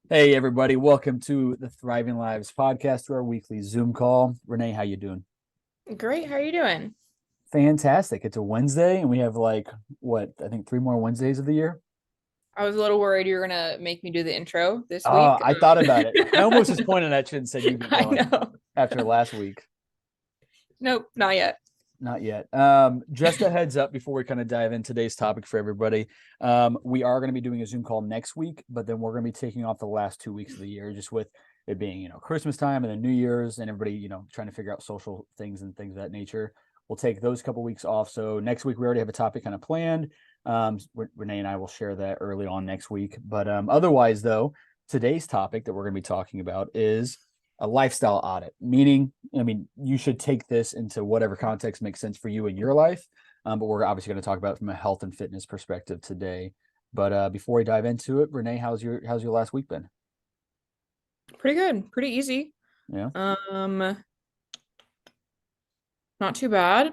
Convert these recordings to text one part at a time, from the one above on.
Hey everybody, welcome to the Thriving Lives podcast, to our weekly Zoom call. Renee, how you doing? Great. How are you doing? Fantastic. It's a Wednesday and we have I think three more Wednesdays of the year. I was a little worried you were gonna make me do the intro this week. I thought about it. I almost just pointed at you and said you get I going know. after last week. Nope, not yet. Not yet. Just a heads up before we kind of dive in today's topic for everybody. We are going to be doing a Zoom call next week, but then we're going to be taking off the last 2 weeks of the year, just with it being, Christmas time and then New Year's and everybody, trying to figure out social things and things of that nature. We'll take those couple weeks off. So next week we already have a topic kind of planned. Renee and I will share that early on next week. But otherwise, though, today's topic that we're going to be talking about is a lifestyle audit, meaning, you should take this into whatever context makes sense for you in your life. But we're obviously going to talk about it from a health and fitness perspective today. But before we dive into it, Renee, how's your last week been? Pretty good. Pretty easy. Yeah, Um, Not too bad.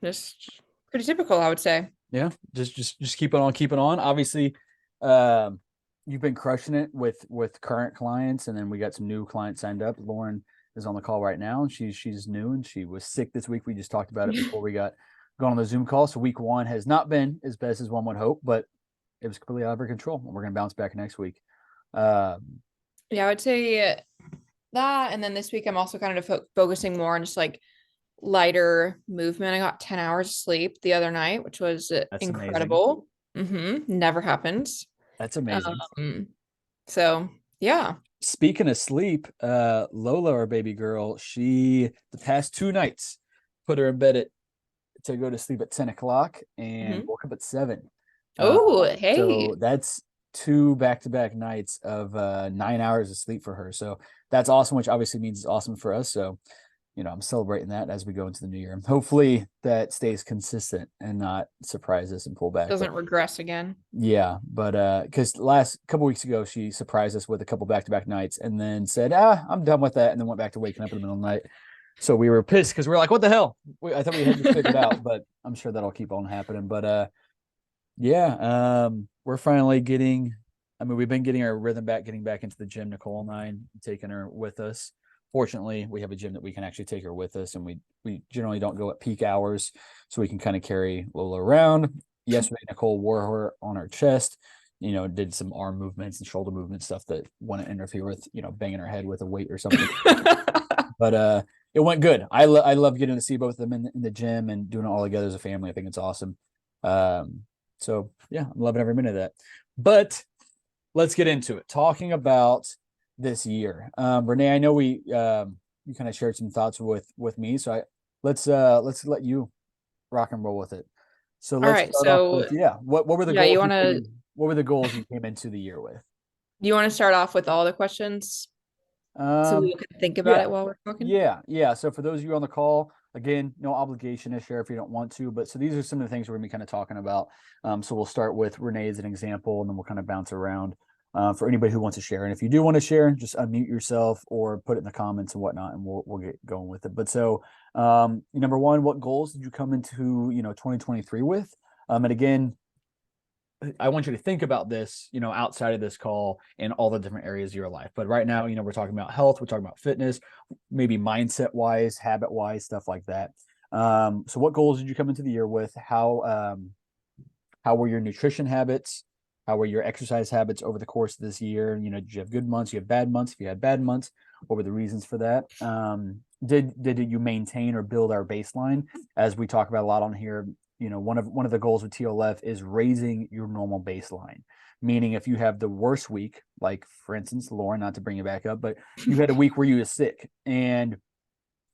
Just pretty typical, I would say. yeah. Just keeping on. Obviously, um, you've been crushing it with current clients, and then we got some new clients signed up. Lauren is on the call right now, and she's new and she was sick this week. We just talked about it before we got going on the Zoom call. So week one has not been as best as one would hope, but it was completely out of our control. And we're gonna bounce back next week. Um, Yeah, I would say that. And then this week, I'm also kind of focusing more on just like lighter movement. I got 10 hours of sleep the other night, which was that's amazing. incredible. Never happens. That's amazing. Um, so yeah. Speaking of sleep, Lola, our baby girl, she the past 2 nights put her in bed to go to sleep at 10 o'clock and hmm woke up at 7. Uh, Oh, so hey. that's two back-to-back nights of 9 hours of sleep for her. So that's awesome, which obviously means it's awesome for us. So, I'm celebrating that as we go into the new year. Hopefully that stays consistent and not surprise us and pull back. But Doesn't regress again. yeah, but because last couple weeks ago she surprised us with a couple back-to-back nights and then said, I'm done with that, and then went back to waking up in the middle of the night. So we were pissed because we were like, what the hell? I thought we had this figured out, but I'm sure that'll keep on happening. But yeah, we're finally getting. We've been getting our rhythm back, getting back into the gym. Nicole and I, taking her with us. Fortunately, we have a gym that we can actually take her with us, and we generally don't go at peak hours, so we can kind of carry Lola around. Yesterday, Nicole wore her on her chest. Did some arm movements and shoulder movements, stuff that wouldn't interfere with banging her head with a weight or something. But it went good. I love getting to see both of them in the gym and doing it all together as a family. I think it's awesome. Um, so yeah, I'm loving every minute of that. But let's get into it. Talking about this year, Renee. I know you kind of shared some thoughts with me, so let's let you rock and roll with it. So All let's right. start off with, So yeah. What were the yeah, goals you came? What were the goals you came into the year with? you want to start off with all the questions so we Um, can think about yeah, it while we're talking? yeah. So for those of you on the call, again, no obligation to share if you don't want to, but so these are some of the things we're gonna be kind of talking about. So we'll start with Renee as an example, and then we'll kind of bounce around for anybody who wants to share. And if you do want to share, just unmute yourself or put it in the comments and whatnot, and we'll get going with it. But so, number one, what goals did you come into 2023 with? And again, I want you to think about this, outside of this call in all the different areas of your life. But right now, we're talking about health, we're talking about fitness, maybe mindset wise, habit wise, stuff like that. So what goals did you come into the year with? How were your nutrition habits? How were your exercise habits over the course of this year? Did you have good months? You have bad months? If you had bad months, what were the reasons for that? Did you maintain or build our baseline? As we talk about a lot on here, one of the goals with TLF is raising your normal baseline. Meaning, if you have the worst week, like for instance, Lauren, not to bring you back up, but you had a week where you were sick, and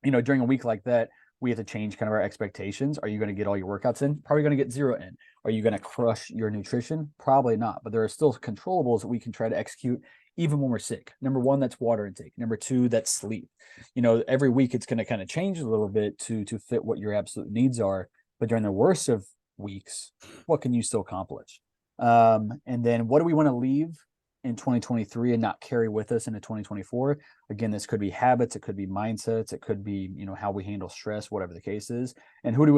during a week like that, we have to change kind of our expectations. Are you going to get all your workouts in? Probably going to get zero in. Are you going to crush your nutrition? Probably not. But there are still controllables that we can try to execute even when we're sick. Number one, that's water intake. Number two, that's sleep. Every week it's going to kind of change a little bit to fit what your absolute needs are. But during the worst of weeks, what can you still accomplish? And then what do we want to leave in 2023 and not carry with us into 2024? Again, this could be habits, it could be mindsets, it could be how we handle stress, whatever the case is. And who do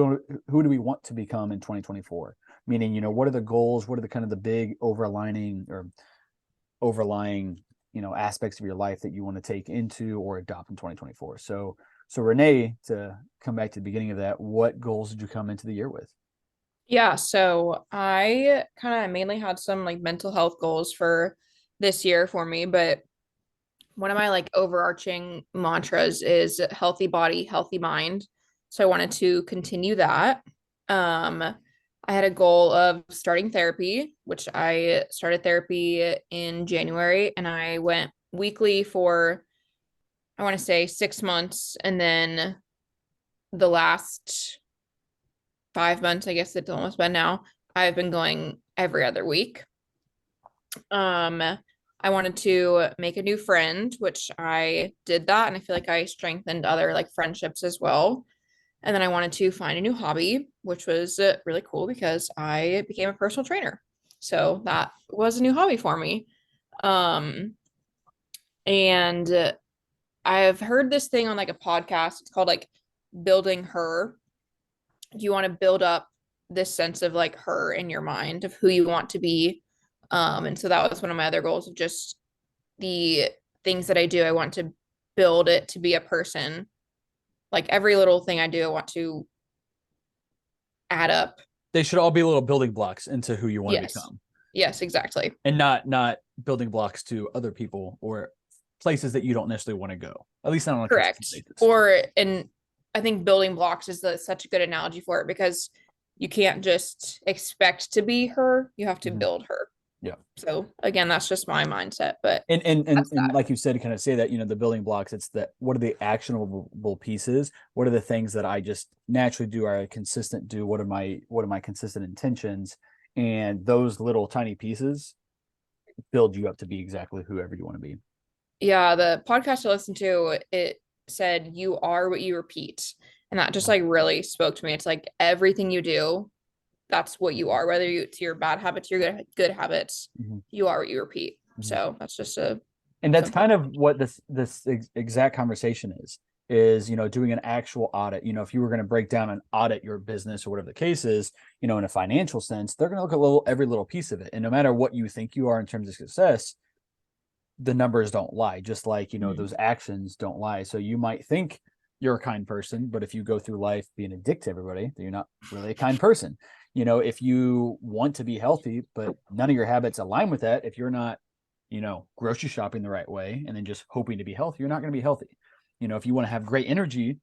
we want to become in 2024? Meaning, what are the goals? What are the kind of the big overlining or overlying aspects of your life that you want to take into or adopt in 2024. So Renee, to come back to the beginning of that, what goals did you come into the year with? Yeah, so I kind of mainly had some like mental health goals for this year for me, but one of my like overarching mantras is healthy body, healthy mind. So I wanted to continue that. Um, I had a goal of starting therapy, which I started therapy in January, and I went weekly for, I want to say 6 months, and then the last 5 months, I guess it's almost been now, I've been going every other week. Um, I wanted to make a new friend, which I did that, and I feel like I strengthened other like friendships as well. And then I wanted to find a new hobby, which was really cool because I became a personal trainer. So that was a new hobby for me. Um, and I've heard this thing on like a podcast. It's called like building her. You want to build up this sense of like her in your mind of who you want to be. And so that was one of my other goals of just the things that I do. I want to build it to be a person. Like every little thing I do, I want to add up. They should all be little building blocks into who you want to Yes. become, Yes, exactly. and not building blocks to other people or places that you don't necessarily want to go, at least not on a consistent Correct. basis. And I think building blocks is such a good analogy for it because you can't just expect to be her, you have to Mhm. build her. Yeah. So again, that's just my mindset, but And that. like you said, kind of say that, the building blocks, it's that, what are the actionable pieces? What are the things that I just naturally do? Are I consistent do? What are my consistent intentions? And those little tiny pieces build you up to be exactly whoever you want to be. Yeah, the podcast I listened to, it said you are what you repeat. And that just like really spoke to me. It's like everything you do, that's what you are, whether it's your bad habits, your good habits, Mm-hmm. you are what you repeat. Mm-hmm. So that's just a And that's simple. kind of what this exact conversation is doing an actual audit. If you were going to break down and audit your business or whatever the case is, in a financial sense, they're going to look at every little piece of it, and no matter what you think you are in terms of success, the numbers don't lie, just like those actions don't lie. So you might think you're a kind person, but if you go through life being a dick to everybody, then you're not really a kind person. If you want to be healthy but none of your habits align with that, if you're not grocery shopping the right way and then just hoping to be healthy, you're not going to be healthy. If you want to have great energy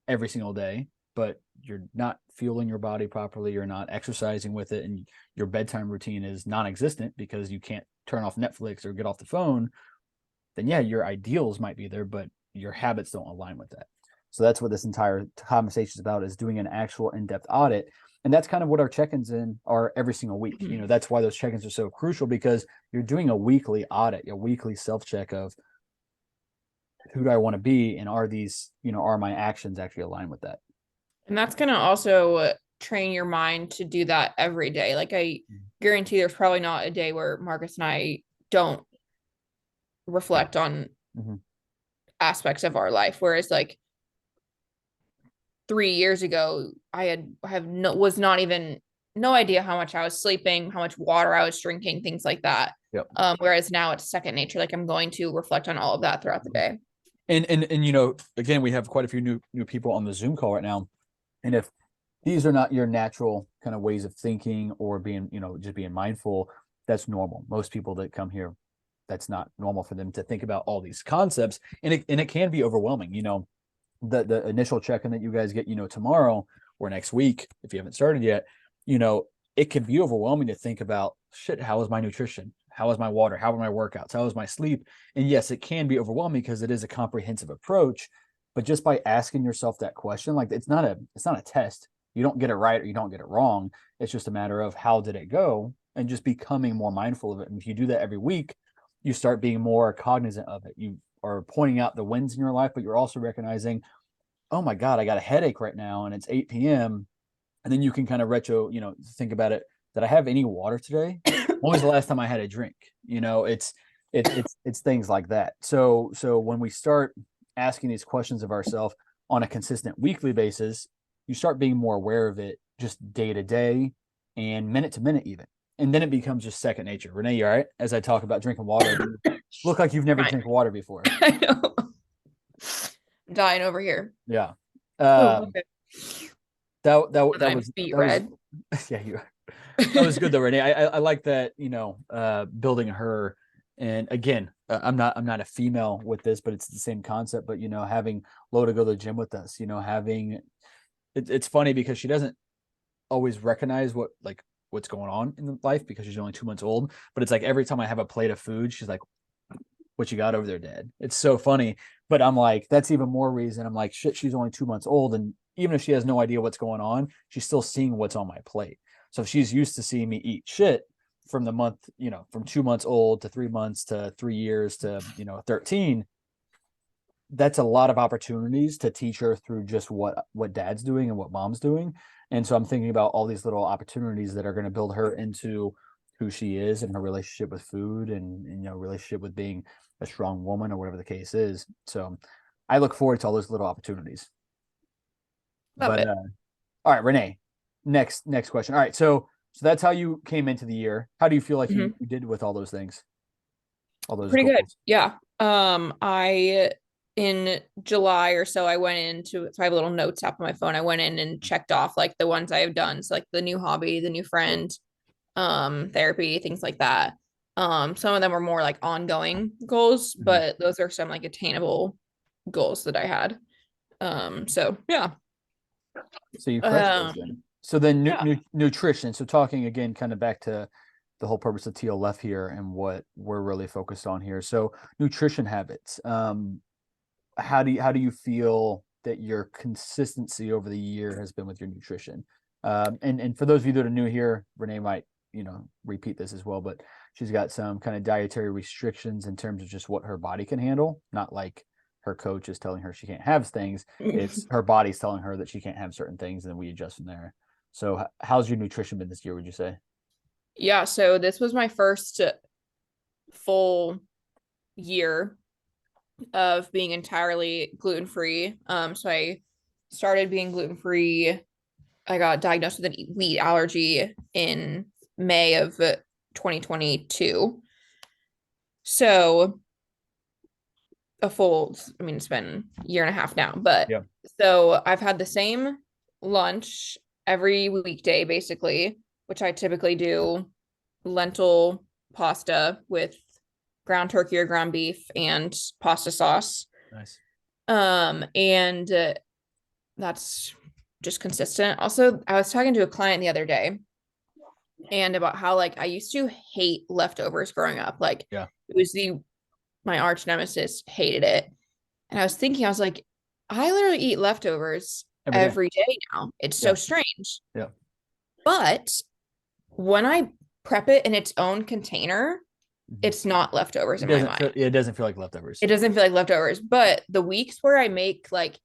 every single day, but you're not fueling your body properly, you're not exercising with it, and your bedtime routine is non-existent because you can't turn off Netflix or get off the phone, then yeah, your ideals might be there, but your habits don't align with that. So that's what this entire conversation is about, is doing an actual in-depth audit. And that's kind of what our check-ins in are every single week. That's why those check-ins are so crucial, because you're doing a weekly audit, a weekly self-check of who do I want to be, and are these, are my actions actually aligned with that? And that's going to also train your mind to do that every day. Like I guarantee there's probably not a day where Marcus and I don't reflect on Mm-hmm. aspects of our life. Whereas like 3 years ago, have no was not even no idea how much I was sleeping, how much water I was drinking, things like that. Yep. Whereas now it's second nature. Like I'm going to reflect on all of that throughout the day. And again, we have quite a few new people on the Zoom call right now. And if these are not your natural kind of ways of thinking or being, just being mindful, that's normal. Most people that come here, that's not normal for them to think about all these concepts. And it can be overwhelming. The initial check-in that you guys get, tomorrow or next week, if you haven't started yet, it can be overwhelming to think about, shit, how is my nutrition? How is my water? How are my workouts? How is my sleep? And yes, it can be overwhelming because it is a comprehensive approach. But just by asking yourself that question, like it's not a test. You don't get it right or you don't get it wrong. It's just a matter of how did it go, and just becoming more mindful of it. And if you do that every week, you start being more cognizant of it. You are pointing out the wins in your life, but you're also recognizing, oh my God, I got a headache right now and it's 8 p.m. And then you can kind of think about it. Did I have any water today? When was the last time I had a drink? It's things like that. So when we start asking these questions of ourselves on a consistent weekly basis, you start being more aware of it just day to day and minute to minute even. And then it becomes just second nature. Renee, you all right? As I talk about drinking water. Look like you've never Right. drank water before. I know. I'm dying over here. Yeah. Oh, Um, okay. that My was feet that was red. yeah, that was good though, Renee. I like that, building her. And again, I'm not a female with this, but it's the same concept. But having Lo to go to the gym with us, having it's funny because she doesn't always recognize what's going on in life because she's only 2 months old. But it's like every time I have a plate of food, she's like, "What you got over there, Dad?" It's so funny. But I'm like, that's even more reason. I'm like, shit, she's only 2 months old, and even if she has no idea what's going on, she's still seeing what's on my plate. So if she's used to seeing me eat shit from the month, from 2 months old to 3 months to 3 years to 13, that's a lot of opportunities to teach her through just what dad's doing and what mom's doing. And so I'm thinking about all these little opportunities that are going to build her into who she is and her relationship with food and relationship with being a strong woman or whatever the case is. So I look forward to all those little opportunities. Love But it. all right, Renee, next question. All right, so that's how you came into the year. How do you feel like you, Mhm. you did with all those things, all those Pretty good. goals? Yeah. I in July or so I went into so I have a little notes app on my phone. I went in and checked off like the ones I have done. So like the new hobby, the new friend, therapy, things like that. Some of them were more like ongoing goals, Mhm. but those are some like attainable goals that I had. So yeah. So you crushed those Um, then. So then yeah. nutrition. So talking again, kind of back to the whole purpose of TLF here and what we're really focused on here. So nutrition habits. How do you feel that your consistency over the year has been with your nutrition? And for those of you that are new here, Renee might repeat this as well, but she's got some kind of dietary restrictions in terms of just what her body can handle, not like her coach is telling her she can't have things. It's her body's telling her that she can't have certain things, and then we adjust from there. So, how's your nutrition been this year? Would you say? Yeah, so this was my first full year of being entirely gluten free. So I started being gluten free. I got diagnosed with a wheat allergy in May of 2022. So a full, I mean, it's been a year and a half now, but Yeah. so I've had the same lunch every weekday, basically, which I typically do lentil pasta with ground turkey or ground beef and pasta sauce. Nice. And that's just consistent. Also, I was talking to a client the other day and about how like I used to hate leftovers growing up. Like Yeah. it was the my arch nemesis, hated it. And I was thinking, I was like, I literally eat leftovers Every day. every day now. It's so Yeah. strange. Yeah. But when I prep it in its own container, Mhm. it's not leftovers It in my doesn't mind. feel. It doesn't feel like leftovers. It doesn't feel like leftovers. But the weeks where I make like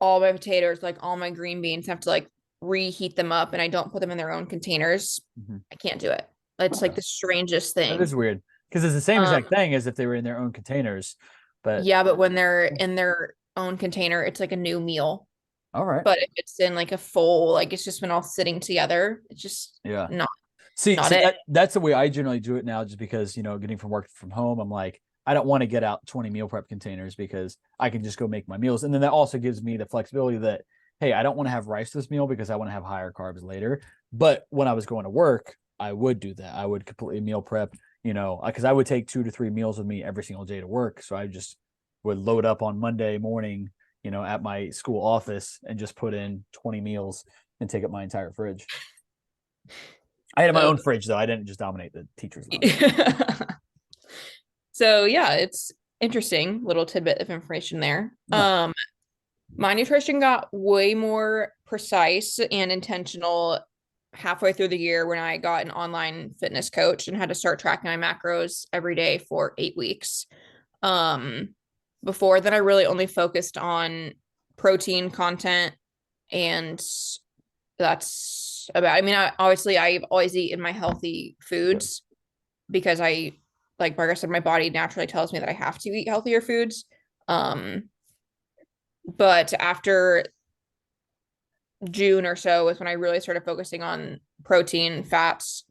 all my potatoes, like all my green beans, have to like reheat them up and I don't put them in their own containers, Mhm. I can't do it. It's like Okay. the strangest That thing. is weird because it's the same Um, exact thing as if they were in their own containers. But yeah, but when they're in their own container, it's like a new meal. all right. But if it's in like a full, like it's just been all sitting together, it's just Yeah. not See, not see it. that's the way I generally do it now, just because getting from work from home, I'm like, I don't want to get out 20 meal prep containers because I can just go make my meals, and then that also gives me the flexibility that hey, I don't want to have rice this meal because I want to have higher carbs later. But when I was going to work, I would do that. I would completely meal prep, because I would take 2 to 3 meals with me every single day to work. So I just would load up on Monday morning, at my school office and just put in 20 meals and take up my entire fridge. I had my So, own fridge though. I didn't just dominate the teacher's lounge. so yeah, it's interesting little tidbit of information there. No. My nutrition got way more precise and intentional halfway through the year when I got an online fitness coach and had to start tracking my macros every day for 8 weeks. Um, Before that, I really only focused on protein content, and that's about. I mean, obviously, I've always eaten my healthy foods because like Margaret said, my body naturally tells me that I have to eat healthier foods. Um, but after June or so is when I really started focusing on protein, fats,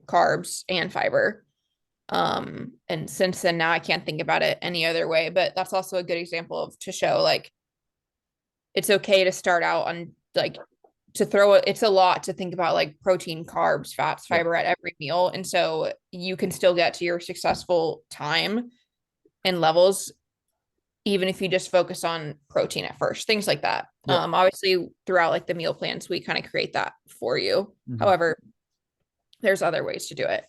carbs, and fiber. And since then now I can't think about it any other way, but that's also a good example of to show like it's okay to start out on like to throw it. It's a lot to think about like protein, carbs, fats, Yep. fiber at every meal. And so you can still get to your successful time and levels even if you just focus on protein at first, things like that. Yep. Obviously throughout like the meal plans, we kind of create that for you. Mhm. However, there's other ways to do it.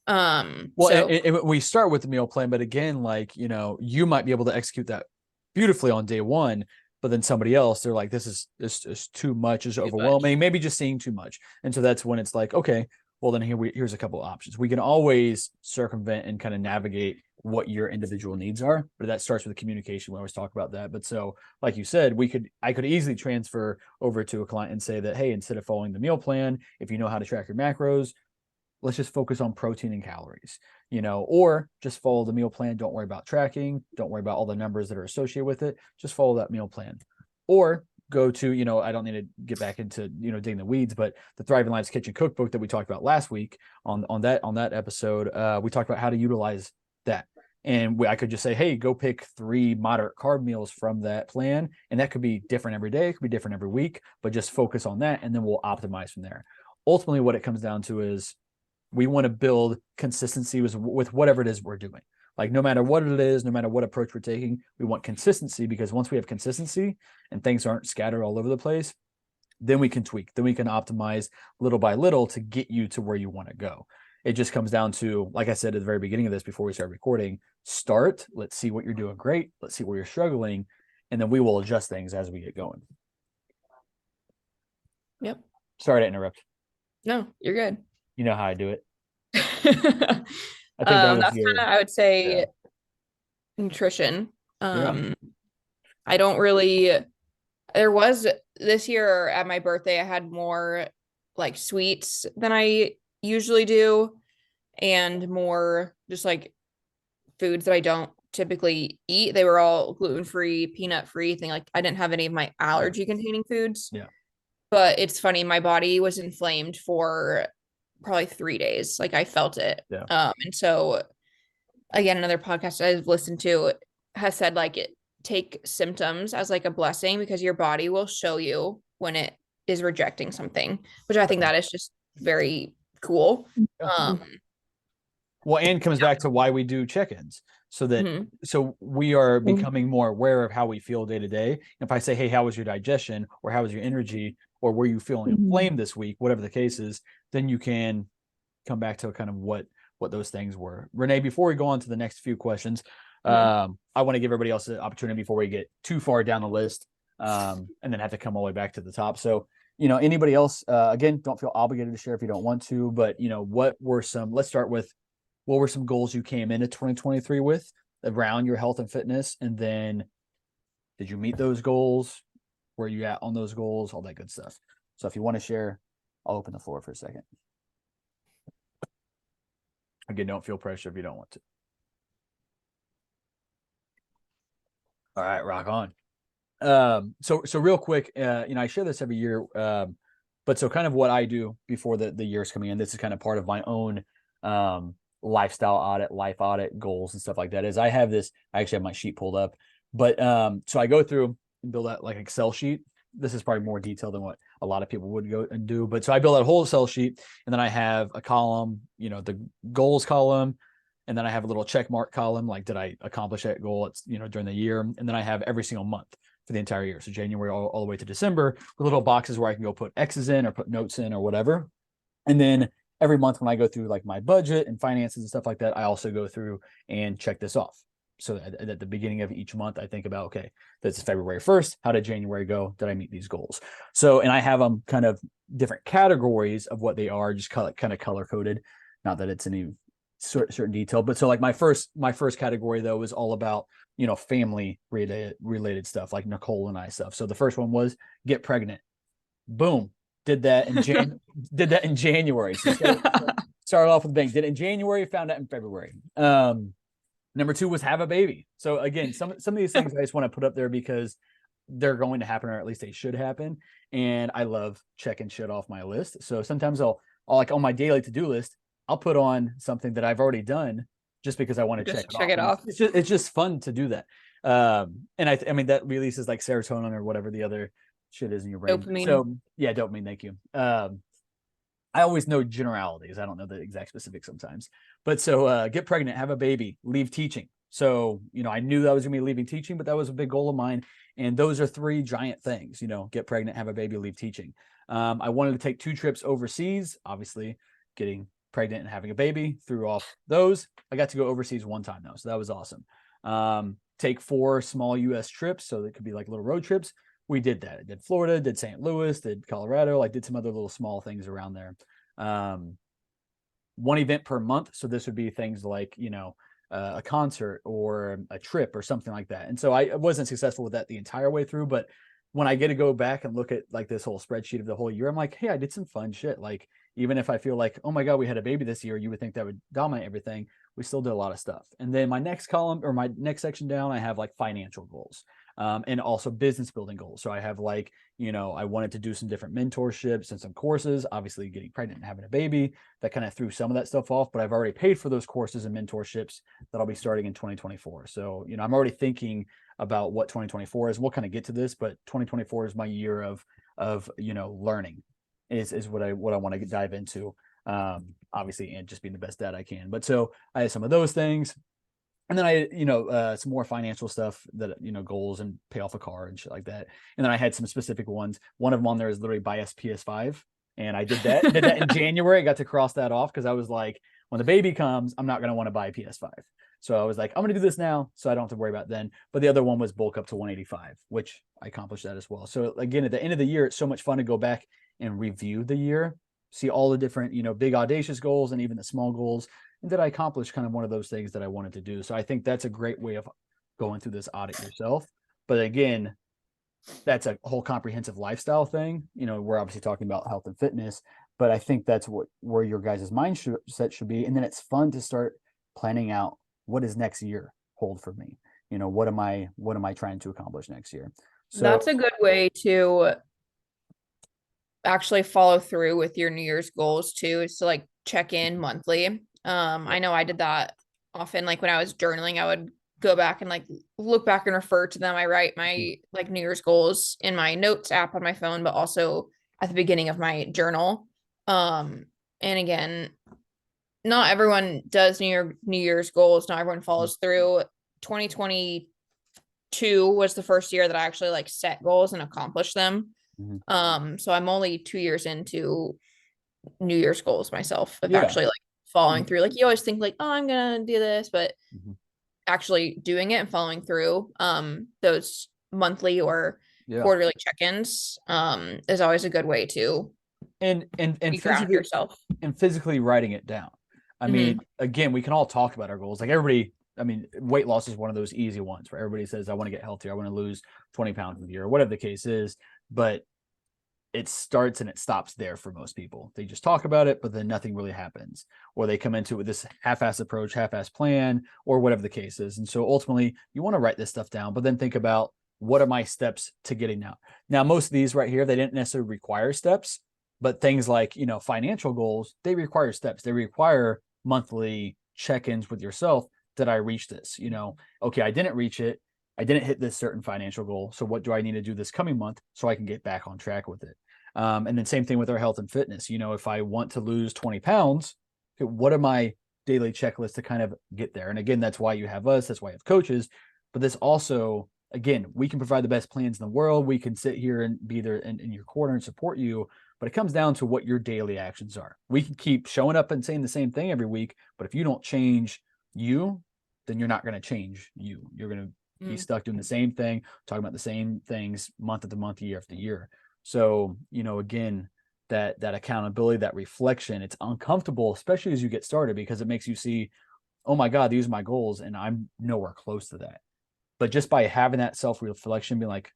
Well, So and we start with the meal plan, but again, like, you might be able to execute that beautifully on day one, but then somebody else, they're like, this is too much, is too much. overwhelming, maybe just seeing too much. And so that's when it's like, okay, well then here's a couple of options. We can always circumvent and kind of navigate what your individual needs are, but that starts with the communication. We always talk about that. But so, like you said, I could easily transfer over to a client and say that, hey, instead of following the meal plan, if you know how to track your macros, let's just focus on protein and calories, or just follow the meal plan. Don't worry about tracking. Don't worry about all the numbers that are associated with it. Just follow that meal plan. Or go to, I don't need to get back into, digging the weeds, but the Thriving Lives Kitchen Cookbook that we talked about last week on that episode, we talked about how to utilize that. And I could just say, hey, go pick 3 moderate carb meals from that plan. And that could be different every day. It could be different every week, but just focus on that. And then we'll optimize from there. Ultimately, what it comes down to is we want to build consistency with whatever it is we're doing. Like no matter what it is, no matter what approach we're taking, we want consistency, because once we have consistency and things aren't scattered all over the place, then we can tweak, then we can optimize little by little to get you to where you want to go. It just comes down to, like I said at the very beginning of this, before we start recording, let's see what you're doing great. Let's see where you're struggling. And then we will adjust things as we get going. Yep. Sorry to interrupt. No, you're good. You know how I do it. I think that was That's kind of, I would say, nutrition. Yeah. I don't really, there was this year at my birthday, I had more like sweets than I usually do, and more just like foods that I don't typically eat. They were all gluten-free, peanut-free thing. Like I didn't have any of my allergy containing foods. Yeah. But it's funny, my body was inflamed for probably 3 days. Like I felt it. Yeah. And so again, another podcast I've listened to has said like take symptoms as like a blessing, because your body will show you when it is rejecting something, which I think that is just very cool. Yeah. Well, and comes back to why we do check-ins, so that so we are becoming more aware of how we feel day to day. If I say, hey, how was your digestion, or how was your energy, or were you feeling inflamed this week, whatever the case is, then you can come back to kind of what those things were. Renee, before we go on to the next few questions, I want to give everybody else an opportunity before we get too far down the list, and then have to come all the way back to the top. So, anybody else, again, don't feel obligated to share if you don't want to, but let's start with, what were some goals you came into 2023 with around your health and fitness? And then did you meet those goals? Where are you at on those goals? All that good stuff. So if you want to share, I'll open the floor for a second. Again, don't feel pressure if you don't want to. All right, rock on. So real quick, I share this every year, but so kind of what I do before the year's coming in, this is kind of part of my own lifestyle audit, life audit goals and stuff like that, is I actually have my sheet pulled up, but so I go through and build that like Excel sheet. This is probably more detailed than what a lot of people would go and do, but so I build that whole Excel sheet, and then I have a column, the goals column, and then I have a little check mark column, like did I accomplish that goal? It's during the year, and then I have every single month for the entire year, so January all the way to December, with little boxes where I can go put X's in or put notes in or whatever. And then every month when I go through like my budget and finances and stuff like that, I also go through and check this off. So at the beginning of each month, I think about, okay, this is February 1st. How did January go? Did I meet these goals? So, and I have them kind of different categories of what they are, just kind of color coded. Not that it's any certain detail, but so like my first category though was all about, family related stuff, like Nicole and I stuff. So the first one was get pregnant. Boom. Did that in January. So started off with a bang. Did it in January, found out in February. Number 2 was have a baby. So again, some of these things I just want to put up there because they're going to happen, or at least they should happen. And I love checking shit off my list. So sometimes I'll like on my daily to-do list, I'll put on something that I've already done just because I want to check Just it check off. it And off. it's just fun to do that. And I mean, that releases like serotonin or whatever the other shit is in your brain. Dopamine. So yeah, dopamine. Thank you. I always know generalities. I don't know the exact specifics sometimes. But so get pregnant, have a baby, leave teaching. So, I knew I was going to be leaving teaching, but that was a big goal of mine. And those are three giant things, get pregnant, have a baby, leave teaching. I wanted to take 2 trips overseas, obviously getting pregnant and having a baby threw off those. I got to go overseas one time though. So that was awesome. Take 4 small US trips. So it could be like little road trips. We did that. I did Florida, did St. Louis, did Colorado, like did some other little small things around there. 1 event per month. So this would be things like, a concert or a trip or something like that. And so I wasn't successful with that the entire way through, but when I get to go back and look at like this whole spreadsheet of the whole year, I'm like, hey, I did some fun shit. Like, even if I feel like, oh my God, we had a baby this year, you would think that would dominate everything. We still did a lot of stuff. And then my next column or my next section down, I have like financial goals. And also business building goals. So I have like, I wanted to do some different mentorships and some courses, obviously getting pregnant and having a baby that kind of threw some of that stuff off, but I've already paid for those courses and mentorships that I'll be starting in 2024. So, I'm already thinking about what 2024 is. We'll kind of get to this, but 2024 is my year of, learning is what I want to dive into. Obviously, and just being the best dad I can. But so I have some of those things. And then I, some more financial stuff that, goals and pay off a car and shit like that. And then I had some specific ones. One of them on there is literally buy us PS5. And I did that in January. I got to cross that off because I was like, when the baby comes, I'm not going to want to buy a PS5. So I was like, I'm going to do this now so I don't have to worry about it then. But the other one was bulk up to 185, which I accomplished that as well. So again, at the end of the year, it's so much fun to go back and review the year, see all the different, big audacious goals and even the small goals. And did I accomplish kind of one of those things that I wanted to do? So I think that's a great way of going through this audit yourself. But again, that's a whole comprehensive lifestyle thing. We're obviously talking about health and fitness, but I think that's where your guys' mindset should be. And then it's fun to start planning out what does next year hold for me? What am I trying to accomplish next year? So That's a good way to actually follow through with your New Year's goals too, is to like check in monthly. I know I did that often. Like when I was journaling, I would go back and like look back and refer to them. I write my like New Year's goals in my notes app on my phone, but also at the beginning of my journal. And again, not everyone does New Year's goals. Not everyone follows through. 2022 was the first year that I actually like set goals and accomplished them. So I'm only 2 years into New Year's goals myself of actually like following through. Like you always think like, oh, I'm gonna do this, but actually doing it and following through those monthly or quarterly check-ins is always a good way to and ground yourself and physically writing it down. I mean, again, we can all talk about our goals. Like everybody, I mean, weight loss is one of those easy ones where everybody says, I want to get healthier. I want to lose 20 pounds in a year or whatever the case is. But it starts and it stops there for most people. They just talk about it, but then nothing really happens. Or they come into it with this half-ass approach, half-ass plan, or whatever the case is. And so ultimately, you want to write this stuff down, but then think about what are my steps to getting out. Now, most of these right here, they didn't necessarily require steps, but things like, financial goals, they require steps. They require monthly check-ins with yourself. Did I reach this? Okay, I didn't reach it. I didn't hit this certain financial goal. So what do I need to do this coming month so I can get back on track with it? And then same thing with our health and fitness. If I want to lose 20 pounds, okay, what are my daily checklists to kind of get there? And again, that's why you have us. That's why you have coaches. But this also, again, we can provide the best plans in the world. We can sit here and be there in your corner and support you. But it comes down to what your daily actions are. We can keep showing up and saying the same thing every week. But if you don't change you, then you're not going to change you. You're going to be stuck doing the same thing, talking about the same things month after month, year after year. So, again, that accountability, that reflection, it's uncomfortable, especially as you get started, because it makes you see, oh my God, these are my goals and I'm nowhere close to that. But just by having that self-reflection, be like,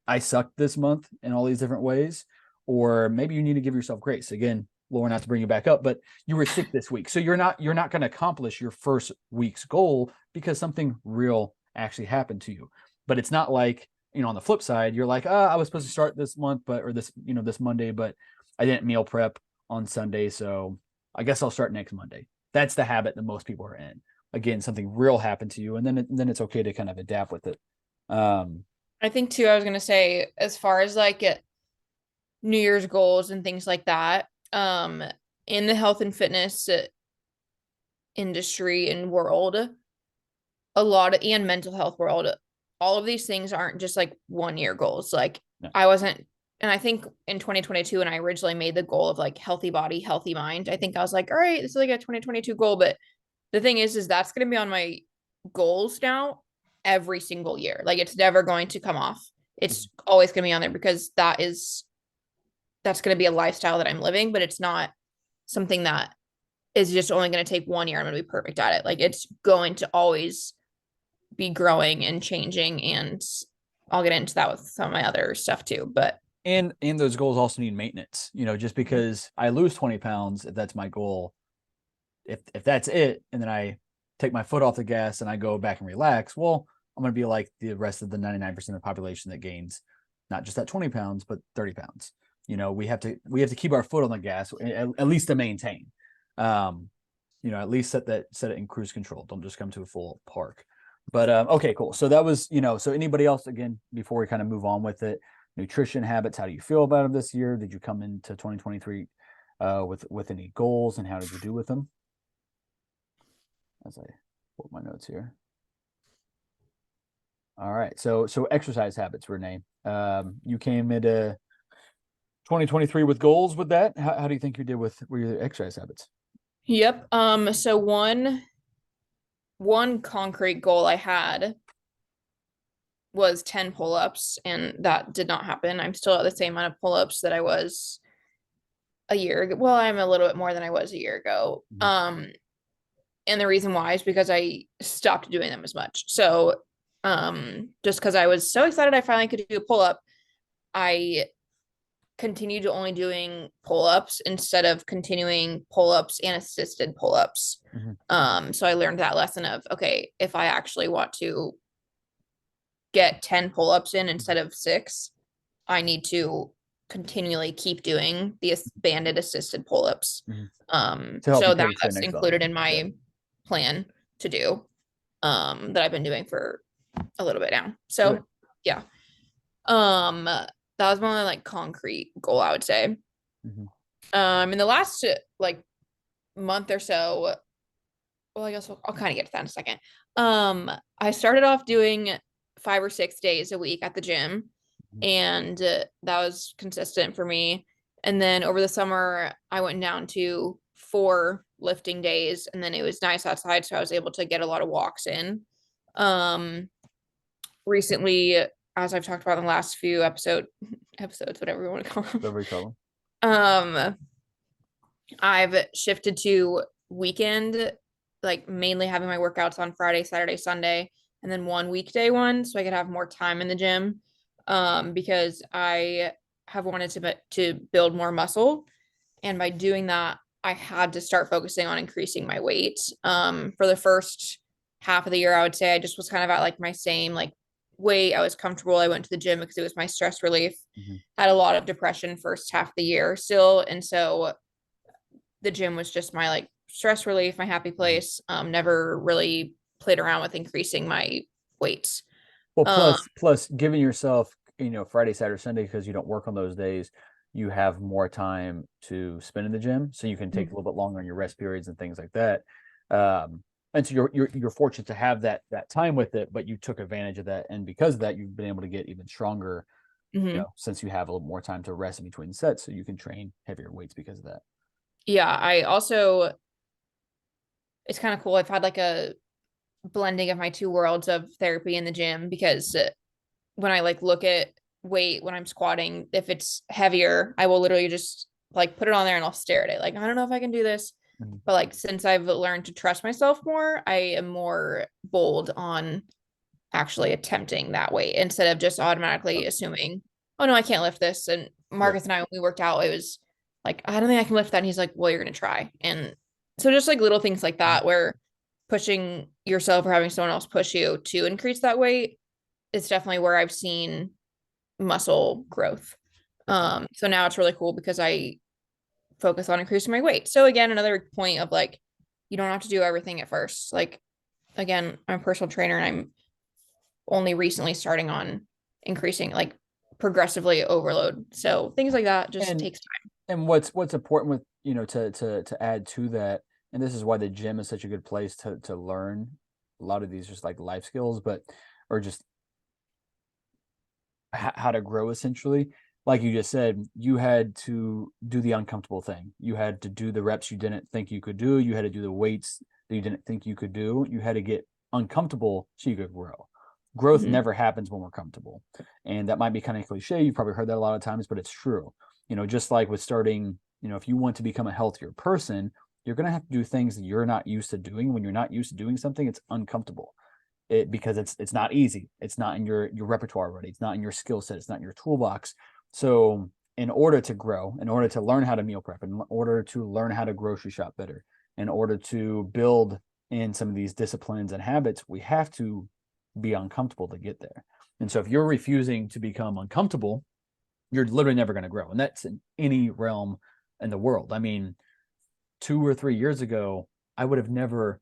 I sucked this month in all these different ways, or maybe you need to give yourself grace. Again, Laura, not to bring you back up, but you were sick this week. So you're not going to accomplish your first week's goal because something real actually happened to you. But it's not like, on the flip side, you're like, I was supposed to start this month, or this Monday, but I didn't meal prep on Sunday. So I guess I'll start next Monday. That's the habit that most people are in. again, something real happened to you, and then it's okay to kind of adapt with it. Um, I think too, I was gonna say, as far as like New Year's goals and things like that, in the health and fitness industry and world, a lot of and mental health world, all of these things aren't just like 1 year goals. Like no. I wasn't, and I think in 2022, when I originally made the goal of like healthy body, healthy mind, I think I was like, all right, this is like a 2022 goal. But the thing is that's going to be on my goals now every single year. Like it's never going to come off. It's always going to be on there because that's going to be a lifestyle that I'm living, but it's not something that is just only going to take 1 year. I'm going to be perfect at it. Like it's going to always be growing and changing, and I'll get into that with some of my other stuff too. But and those goals also need maintenance. Just because I lose 20 pounds, if that's my goal, if that's it, and then I take my foot off the gas and I go back and relax, well, I'm going to be like the rest of the 99% of the population that gains not just that 20 pounds, but 30 pounds. We have to keep our foot on the gas, at least to maintain. At least set it in cruise control. Don't just come to a full park. But okay, cool. So that was, so anybody else, again, before we kind of move on with it, nutrition habits, how do you feel about them this year? Did you come into 2023 with any goals, and how did you do with them? As I pull my notes here. All right. So exercise habits, Renee. You came into 2023 with goals with that. How do you think you did with your exercise habits? yep. So one concrete goal I had was 10 pull-ups, and that did not happen. I'm still at the same amount of pull-ups that I was a year ago. Well, I'm a little bit more than I was a year ago. And the reason why is because I stopped doing them as much. So, just because I was so excited I finally could do a pull-up, I continued to only doing pull-ups instead of continuing pull-ups and assisted pull-ups. So I learned that lesson of, okay, if I actually want to get 10 pull-ups in instead of 6, I need to continually keep doing the banded assisted pull-ups. So that's included in my plan to do, that I've been doing for a little bit now. So yeah. That was my only like concrete goal, I would say. In the last like month or so, well, I guess I'll kind of get to that in a second. I started off doing 5 or 6 days a week at the gym, and that was consistent for me. And then over the summer, I went down to 4 lifting days, and then it was nice outside, so I was able to get a lot of walks in. Recently, as I've talked about in the last few episodes, whatever you want to call them. Whatever you call them. I've shifted to weekend, like mainly having my workouts on Friday, Saturday, Sunday, and then one weekday one, so I could have more time in the gym. Because I have wanted to build more muscle, and by doing that, I had to start focusing on increasing my weight. For the first half of the year, I would say I just was kind of at like my same like weight. I was comfortable. I went to the gym because it was my stress relief. Had a lot of depression first half of the year still, and so the gym was just my like stress relief, my happy place. Never really played around with increasing my weights. Well, plus giving yourself, Friday, Saturday, Sunday, because you don't work on those days, you have more time to spend in the gym, so you can take a little bit longer on your rest periods and things like that. And so you're fortunate to have that time with it, but you took advantage of that, and because of that, you've been able to get even stronger. Since you have a little more time to rest in between sets, so you can train heavier weights because of that. Yeah, I also, it's kind of cool. I've had like a blending of my two worlds of therapy in the gym, because when I like look at weight when I'm squatting, if it's heavier, I will literally just like put it on there and I'll stare at it. Like, I don't know if I can do this. But like, since I've learned to trust myself more, I am more bold on actually attempting that weight instead of just automatically assuming, oh no, I can't lift this. And Marcus and I, when we worked out, it was like, I don't think I can lift that. And he's like, well, you're going to try. And so just like little things like that, where pushing yourself or having someone else push you to increase that weight, it's definitely where I've seen muscle growth. So now it's really cool because I focus on increasing my weight. So again, another point of like, you don't have to do everything at first. Like, again, I'm a personal trainer and I'm only recently starting on increasing like progressively overload. So things like that just And takes time. what's important with, to add to that, and this is why the gym is such a good place to learn a lot of these just like life skills, but or just how to grow essentially. Like you just said, you had to do the uncomfortable thing. You had to do the reps you didn't think you could do. You had to do the weights that you didn't think you could do. You had to get uncomfortable so you could grow. Growth Mhm. never happens when we're comfortable. And that might be kind of cliche. You've probably heard that a lot of times, but it's true. Just like with starting, if you want to become a healthier person, you're going to have to do things that you're not used to doing. When you're not used to doing something, it's uncomfortable because it's not easy. It's not in your repertoire already. It's not in your skill set. It's not in your toolbox. So in order to grow, in order to learn how to meal prep, in order to learn how to grocery shop better, in order to build in some of these disciplines and habits, we have to be uncomfortable to get there. And so if you're refusing to become uncomfortable, you're literally never going to grow. And that's in any realm in the world. I mean, 2 or 3 years ago, I would have never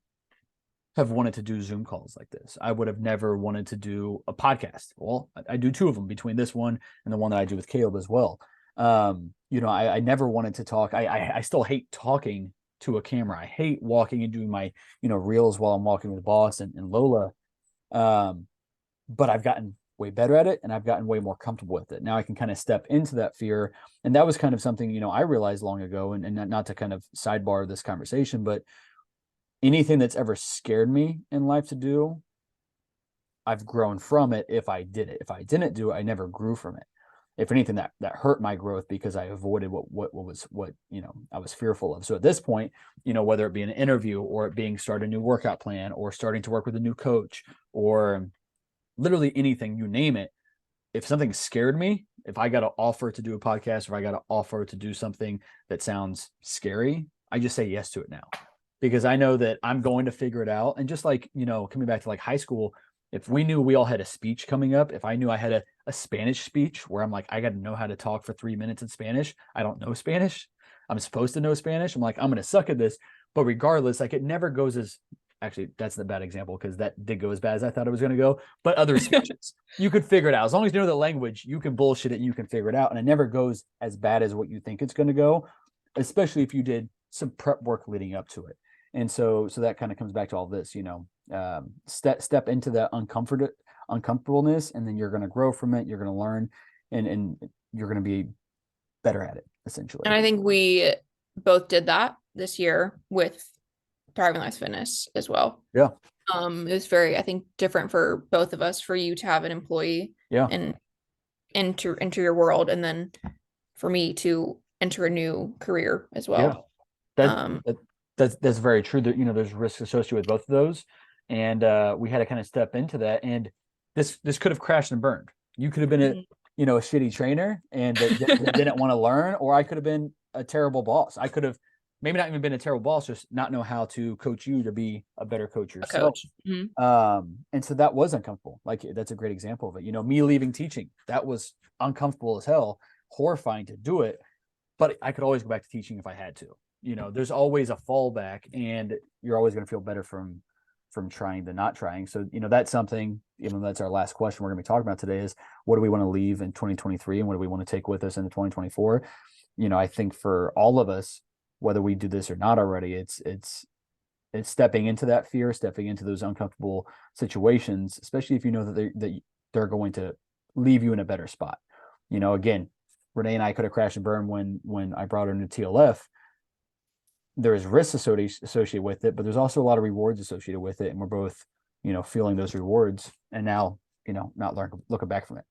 have wanted to do Zoom calls like this. I would have never wanted to do a podcast. Well, I do two of them between this one and the one that I do with Caleb as well. I never wanted to talk. I still hate talking to a camera. I hate walking and doing my, reels while I'm walking with boss and Lola. But I've gotten way better at it and I've gotten way more comfortable with it. Now I can kind of step into that fear. And that was kind of something, I realized long ago, and not to kind of sidebar this conversation, but anything that's ever scared me in life to do, I've grown from it if I did it. If I didn't do it, I never grew from it. If anything, that hurt my growth because I avoided what I was fearful of. So at this point, whether it be an interview or it being start a new workout plan or starting to work with a new coach or literally anything, you name it, if something scared me, if I got an offer to do a podcast, or if I got an offer to do something that sounds scary, I just say yes to it now because I know that I'm going to figure it out. And just like, coming back to like high school, if we knew we all had a speech coming up, if I knew I had a Spanish speech where I'm like, I got to know how to talk for 3 minutes in Spanish. I don't know Spanish. I'm supposed to know Spanish. I'm like, I'm going to suck at this. But regardless, like it never goes as actually, that's the bad example because that did go as bad as I thought it was going to go. But other speeches, you could figure it out. As long as you know the language, you can bullshit it and you can figure it out. And it never goes as bad as what you think it's going to go, especially if you did some prep work leading up to it. And so that kind of comes back to all this, step into that uncomfortableness, and then you're going to grow from it. You're going to learn, and you're going to be better at it, essentially. And I think we both did that this year with Thriving Life Fitness as well. Yeah. It was very, I think, different for both of us, for you to have an employee Yeah. and enter your world, and then for me to enter a new career as Yeah. well. That, that that's very true. That there's risks associated with both of those, and we had to kind of step into that. And this could have crashed and burned. You could have been a shitty trainer and that didn't want to learn, or I could have been a terrible boss. I could have maybe not even been a terrible boss, just not know how to coach you to be a better coach A yourself. coach. And so that was uncomfortable. Like that's a great example of it. Me leaving teaching, that was uncomfortable as hell, horrifying to do it, but I could always go back to teaching if I had to. There's always a fallback, and you're always going to feel better from trying to not trying. So, that's something, that's our last question we're going to be talking about today is what do we want to leave in 2023 and what do we want to take with us into 2024? I think for all of us, whether we do this or not already, it's stepping into that fear, stepping into those uncomfortable situations, especially if you know that they're going to leave you in a better spot. Again, Renee and I could have crashed and burned when I brought her into TLF. There's risks associated with it, but there's also a lot of rewards associated with it. And we're both, feeling those rewards and now, not looking back from it.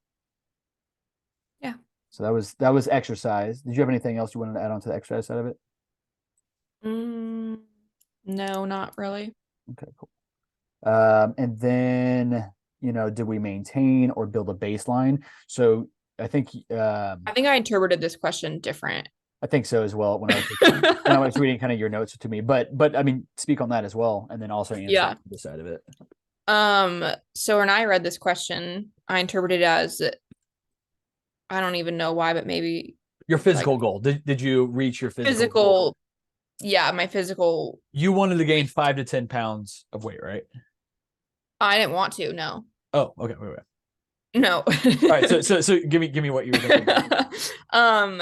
Yeah. So that was exercise. Did you have anything else you wanted to add on to the exercise side of it? No, not really. Okay, cool. And then, did we maintain or build a baseline? So I think, I think I interpreted this question different. I think so as well when I was reading kind of your notes to me, but I mean, speak on that as well, and then also answer the side of it. So when I read this question, I interpreted it as I don't even know why, but maybe your physical goal. Did you reach your physical goal? Yeah, my physical. You wanted to gain 5 to 10 pounds of weight, right? I didn't want to, no. Oh, okay, wait. No. All right, so give me what you were thinking. um,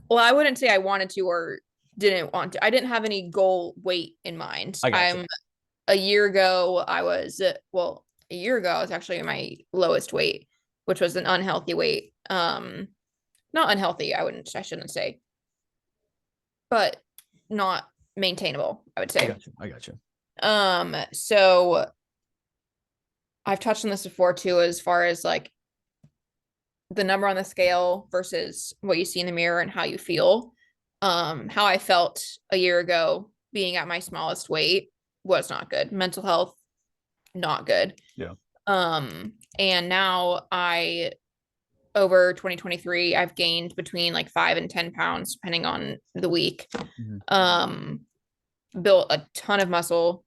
well, I wouldn't say I wanted to or didn't want to. I didn't have any goal weight in mind. I got you. A year ago, a year ago I was actually my lowest weight, which was an unhealthy weight. Not unhealthy, I shouldn't say, but not maintainable, I would I say. got you. I got you. So I've touched on this before too, as far as like the number on the scale versus what you see in the mirror and how you feel. How I felt a year ago being at my smallest weight was not good. Mental health, not good. Yeah. And now over 2023, I've gained between like 5 and 10 pounds, depending on the week. Mhm. Um, Built a ton of muscle.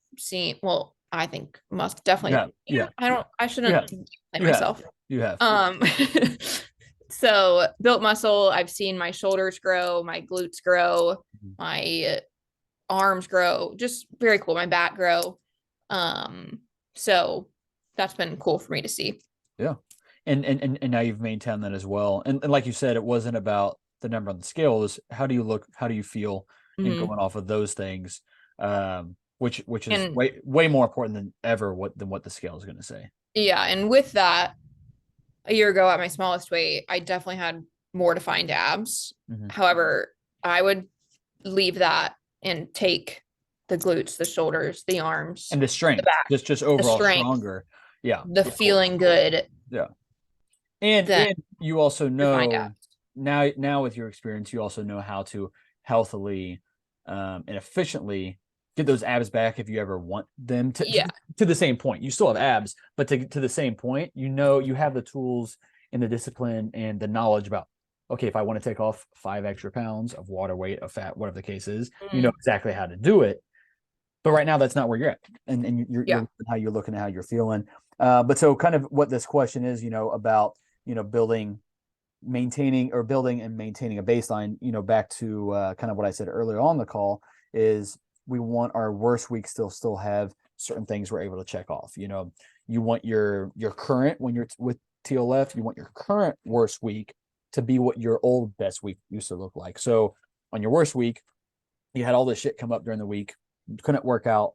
I think must definitely. Yeah. Yeah. I You shouldn't have. blame You have. myself. You have. Um, so built muscle. I've seen my shoulders grow, my glutes grow, Mhm. my arms grow. Just very cool. My back grow. So that's been cool for me to see. Yeah. And now you've maintained that as well. And like you said, it wasn't about the number on the scale. It was how do you look, how do you feel, and Mhm. going off of those things, which is And way more important than ever what the scale is going to say. yeah, and with that, a year ago at my smallest weight, I definitely had more defined abs. Mhm. However, I would leave that and take the glutes, the shoulders, the arms, And the the strength, back, just the overall strength, stronger. Yeah. the Yeah, of course. feeling good, Yeah. And then you also defined know abs. now with your experience, you also know how to healthily and efficiently get those abs back if you ever want them Yeah. to the same point. You still have abs, but to the same point, you know you have the tools and the discipline and the knowledge about, okay, if I want to take off 5 extra pounds of water weight, of fat, whatever the case is, you know Mm, exactly how to do it. But right now that's not where you're at. And you're yeah. looking how you're looking at how you're feeling. But so kind of what this question is, about, building building and maintaining a baseline, back to kind of what I said earlier on the call is we want our worst week still have certain things we're able to check off. You want your current when you're with TLF, you want your current worst week to be what your old best week used to look like. So on your worst week, you had all this shit come up during the week, you couldn't work out,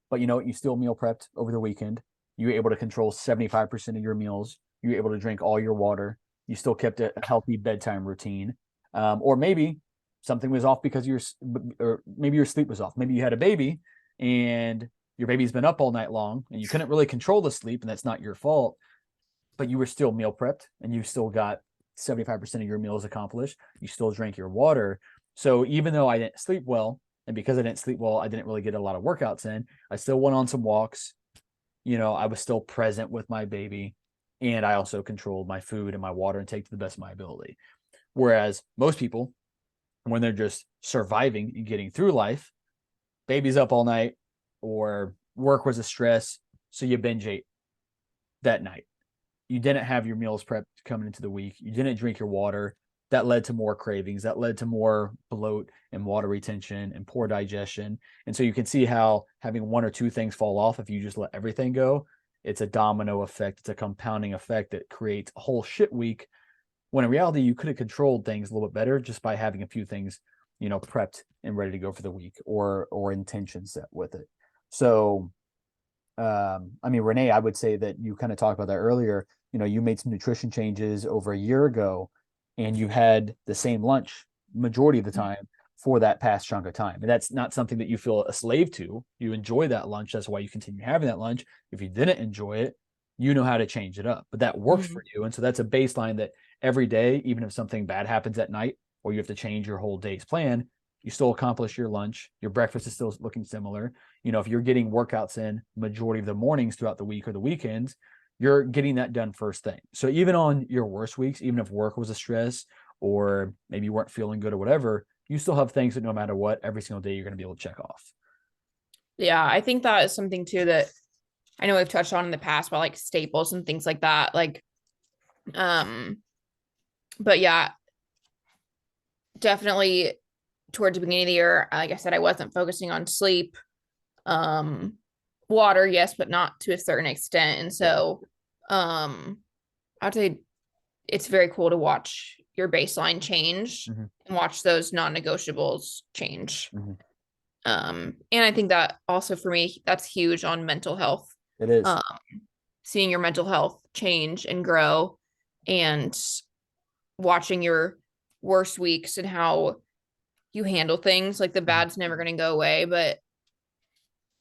but you know what? You still meal prepped over the weekend. You were able to control 75% of your meals. You were able to drink all your water. You still kept a healthy bedtime routine. Or maybe something was off because or maybe your sleep was off. Maybe you had a baby and your baby's been up all night long and you couldn't really control the sleep, and that's not your fault, but you were still meal prepped and you still got 75% of your meals accomplished. You still drank your water. So even though I didn't sleep well, and because I didn't sleep well, I didn't really get a lot of workouts in, I still went on some walks. I was still present with my baby, and I also controlled my food and my water intake to the best of my ability. Whereas most people, when they're just surviving and getting through life, baby's up all night or work was a stress, so you binge ate that night. You didn't have your meals prepped coming into the week. You didn't drink your water. That led to more cravings. That led to more bloat and water retention and poor digestion. And so you can see how having one or two things fall off, if you just let everything go, it's a domino effect. It's a compounding effect that creates a whole shit week. When in reality, you could have controlled things a little bit better just by having a few things, prepped and ready to go for the week, or intention set with it. So I mean, Renee, I would say that you kind of talked about that earlier. You made some nutrition changes over a year ago, and you had the same lunch majority of the time for that past chunk of time. And that's not something that you feel a slave to. You enjoy that lunch. That's why you continue having that lunch. If you didn't enjoy it, you know how to change it up. But that works Mhm. for you. And so that's a baseline that every day, even if something bad happens at night or you have to change your whole day's plan, you still accomplish your lunch. Your breakfast is still looking similar. If you're getting workouts in majority of the mornings throughout the week or the weekends, you're getting that done first thing. So even on your worst weeks, even if work was a stress or maybe you weren't feeling good or whatever, you still have things that no matter what, every single day you're going to be able to check off. Yeah, I think that is something too that I know we've touched on in the past about like staples and things like that. Um, but yeah, definitely towards the beginning of the year, like I said, I wasn't focusing on sleep. Um, water, yes, but not to a certain extent. And Yeah. so I'd say it's very cool to watch your baseline change Hmm. and watch those non-negotiables change. Hmm. And I think that also for me, that's huge on mental health. It is. Um, Seeing your mental health change and grow and watching your worst weeks and how you handle things. Like the Mhm. bad's never going to go away, but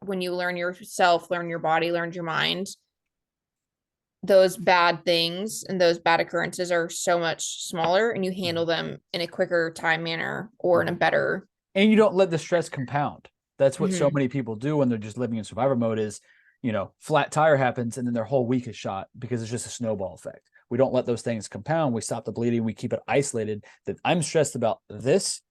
when you learn yourself, learn your body, learn your mind, those bad things and those bad occurrences are so much smaller and you handle them in a quicker time manner or in a better. And you don't let the stress compound. That's what so Mhm. many people do when they're just living in survivor mode is, flat tire happens and then their whole week is shot because it's just a snowball effect. We don't let those things compound. We stop the bleeding. We keep it isolated that I'm stressed about this.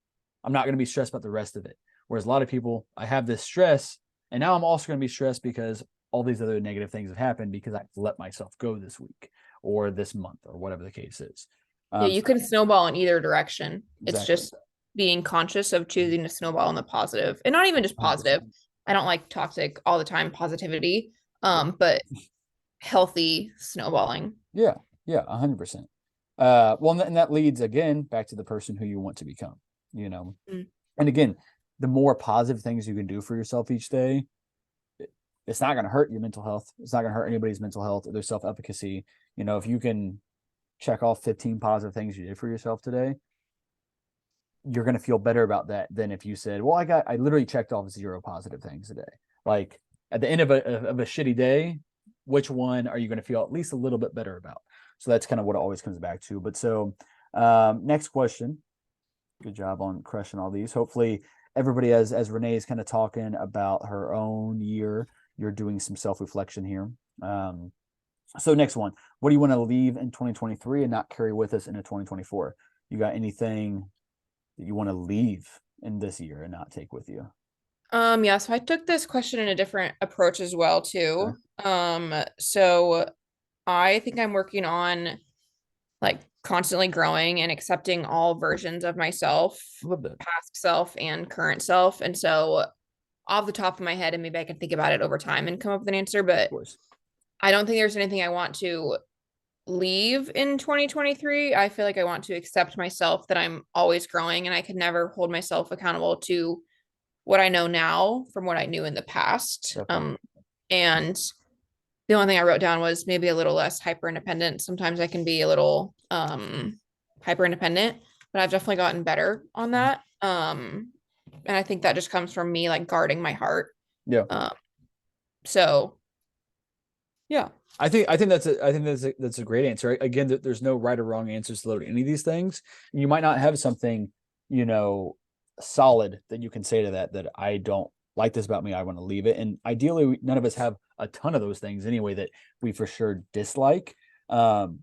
I'm not going to be stressed about the rest of it. Whereas a lot of people, I have this stress and now I'm also going to be stressed because all these other negative things have happened because I let myself go this week or this month or whatever the case is. Yeah, So you can snowball in either direction. It's exactly. just being conscious of choosing to snowball in the positive and not even just 100%. positive. I don't like toxic all the time positivity, Yeah. but healthy snowballing. Yeah. Yeah. 100%. Well, and that leads again back to the person who you want to become, you know, Mm. and again, the more positive things you can do for yourself each day, it's not going to hurt your mental health. It's not going to hurt anybody's mental health or their self efficacy. If you can check off 15 positive things you did for yourself today, you're going to feel better about that than if you said, well, I literally checked off 0 positive things today. Like at the end of a shitty day, which one are you going to feel at least a little bit better about? So that's kind of what it always comes back to. But so, next question. Good job on crushing all these. Hopefully everybody, as Renee is kind of talking about her own year, you're doing some self-reflection here. So next one, what do you want to leave in 2023 and not carry with us into 2024? You got anything that you want to leave in this year and not take with you? Yeah, so I took this question in a different approach as well Okay. too. So I think I'm working on like constantly growing and accepting all versions of myself, A little bit, past self and current self. And so off the top of my head, and maybe I can think about it over time and come up with an answer, of but course. I don't think there's anything I want to leave in 2023. I feel like I want to accept myself that I'm always growing and I can never hold myself accountable to what I know now from what I knew in the past. Definitely. And the only thing I wrote down was maybe a little less hyper independent. Sometimes I can be a little hyper independent, but I've definitely gotten better on that. And I think that just comes from me like guarding my heart. Yeah. Um, so yeah. I think that's a great answer. Again, there's no right or wrong answers to any of these things. You might not have something, you know, solid that you can say to that I don't like this about me. I want to leave it. And ideally, none of us have a ton of those things anyway that we for sure dislike. Um,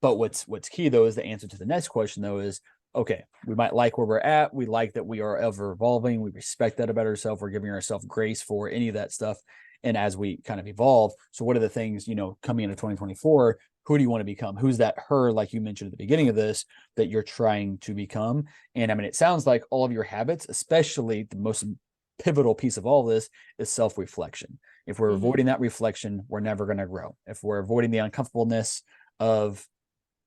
but what's key though is the answer to the next question though is okay, we might like where we're at. We like that we are ever evolving. We respect that about ourselves. We're giving ourselves grace for any of that stuff. And as we kind of evolve, so what are the things, coming into 2024? Who do you want to become? Who's that her, like you mentioned at the beginning of this, that you're trying to become? And I mean, it sounds like all of your habits, especially the most pivotal piece of all of this, is self-reflection. If we're Mhm. avoiding that reflection, we're never going to grow. If we're avoiding the uncomfortableness of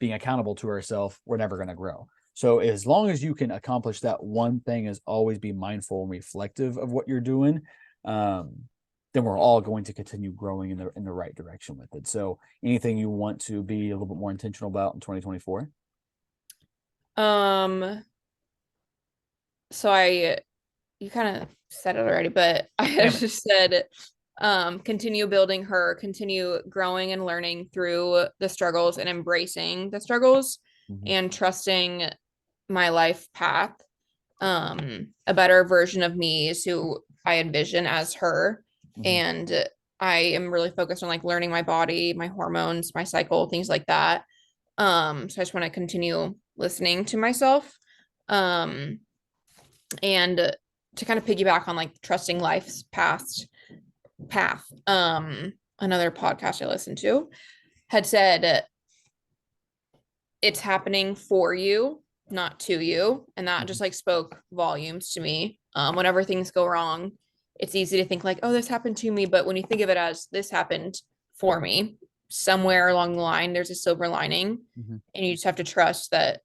being accountable to ourselves, we're never going to grow. So as long as you can accomplish that one thing, is always be mindful and reflective of what you're doing, then we're all going to continue growing in the right direction with it. So anything you want to be a little bit more intentional about in 2024? Um, so I you kind of said it already, but I Damn it. just said continue building her, continue growing and learning through the struggles and embracing the struggles Mhm. and trusting my life path. A better version of me is who I envision as her. Mhm. And I am really focused on like learning my body, my hormones, my cycle, things like that. So I just want to continue listening to myself. Um, and to kind of piggyback on like trusting life's past path. Another podcast I listened to had said it's happening for you, not to you. And that just Mhm. like spoke volumes to me. Whenever things go wrong, it's easy to think like, oh, this happened to me. But when you think of it as this happened for me, somewhere along the line, there's a silver lining. Mhm. And you just have to trust that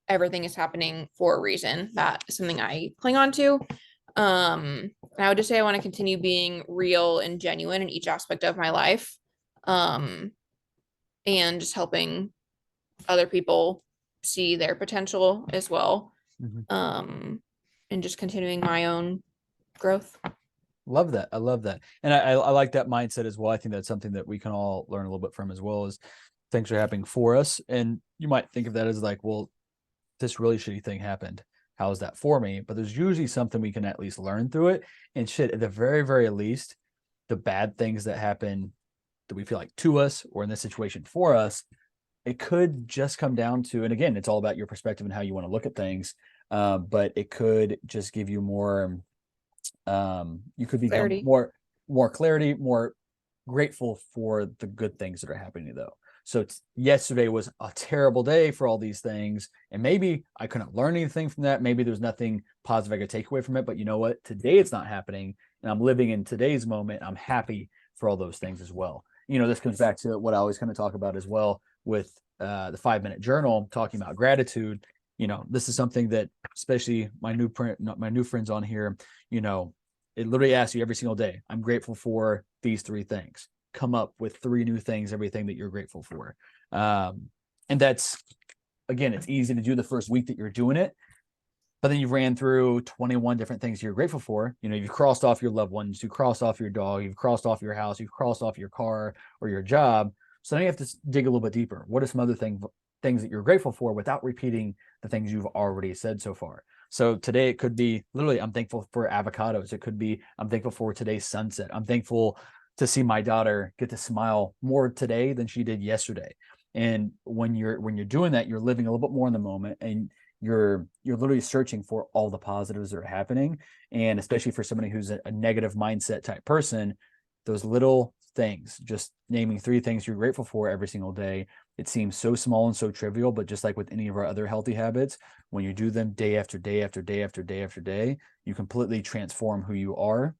everything is happening for a reason. That is something I cling on to. And I would just say I want to continue being real and genuine in each aspect of my life. Um, and just helping other people see their potential as well. Mhm. And just continuing my own growth. Love that. I love that. And I like that mindset as well. I think that's something that we can all learn a little bit from as well, as things are happening for us. And you might think of that as like, well, this really shitty thing happened. How is that for me? But there's usually something we can at least learn through it. And shit, at the very, very least, the bad things that happen that we feel like to us or in this situation for us, it could just come down to, and again, it's all about your perspective and how you want to look at things. But it could just give you more, you could become Clarity. more clarity, more grateful for the good things that are happening though. So yesterday was a terrible day for all these things, and maybe I couldn't learn anything from that. Maybe there's nothing positive I could take away from it. But you know what? Today it's not happening, and I'm living in today's moment. I'm happy for all those things as well. This comes back to what I always kind of talk about as well with the 5 minute journal, talking about gratitude. This is something that, especially my new friends on here, it literally asks you every single day, I'm grateful for these 3 things. Come up with 3 new things, everything that you're grateful for. And that's, again, it's easy to do the first week that you're doing it, but then you've ran through 21 different things you're grateful for. You've crossed off your loved ones, you've crossed off your dog, you've crossed off your house, you've crossed off your car or your job. So now you have to dig a little bit deeper. What are some other things that you're grateful for without repeating the things you've already said so far? So today it could be literally, I'm thankful for avocados. It could be, I'm thankful for today's sunset. I'm thankful to see my daughter get to smile more today than she did yesterday. And when you're doing that, you're living a little bit more in the moment, and you're literally searching for all the positives that are happening. And especially for somebody who's a negative mindset type person, those little things, just naming 3 things you're grateful for every single day, it seems so small and so trivial, but just like with any of our other healthy habits, when you do them day after day after day after day after day, you completely transform who you are.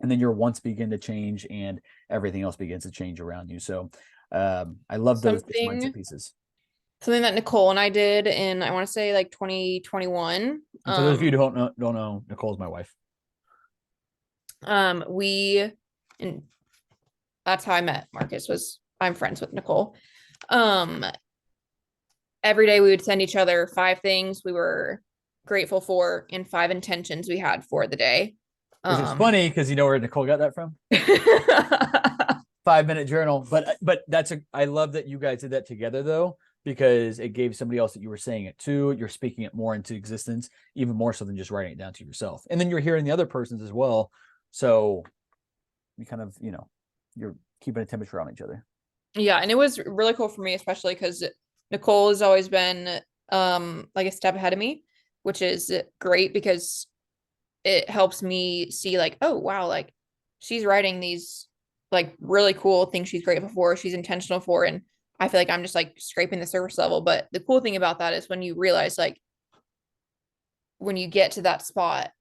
And then your wants begin to change, and everything else begins to change around you. So I love those mindset Something pieces. something that Nicole and I did in, I want to say, like 2021. And for those of you who don't know, Nicole's my wife. We and that's how I met Marcus, was I'm friends with Nicole. Um, every day we would send each other 5 things we were grateful for and 5 intentions we had for the day. Which is funny because you know where Nicole got that from? 5 minute journal. But I love that you guys did that together though, because it gave somebody else that you were saying it to. You're speaking it more into existence, even more so than just writing it down to yourself. And then you're hearing the other person's as well. So you kind of, you're keeping a temperature on each other. Yeah, and it was really cool for me, especially because Nicole has always been like a step ahead of me, which is great because it helps me see like, oh wow, like she's writing these like really cool things she's grateful for, she's intentional for, and I feel like I'm just like scraping the surface level. But the cool thing about that is when you realize like when you get to that spot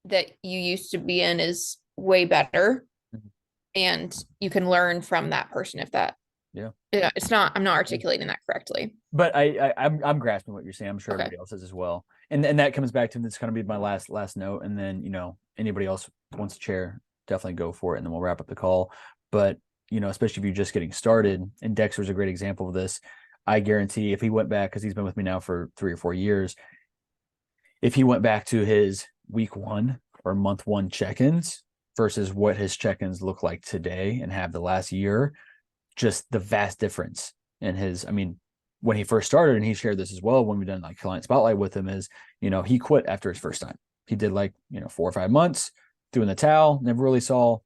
that you used to be in is way better, Mhm. and you can learn from that person if that Yeah. it's not, I'm not articulating that correctly. But I'm grasping what you're saying. I'm sure Okay. everybody else is as well. And that comes back to, this going to be my last note. And then, anybody else wants to share, definitely go for it. And then we'll wrap up the call. But, especially if you're just getting started, and Dexter's a great example of this. I guarantee if he went back, because he's been with me now for 3 or 4 years, if he went back to his week 1 or month 1 check-ins versus what his check-ins look like today and have the last year, just the vast difference in his, when he first started, and he shared this as well when we done like client spotlight with him, is, he quit after his first time. He did like, 4 or 5 months, threw in the towel, never really saw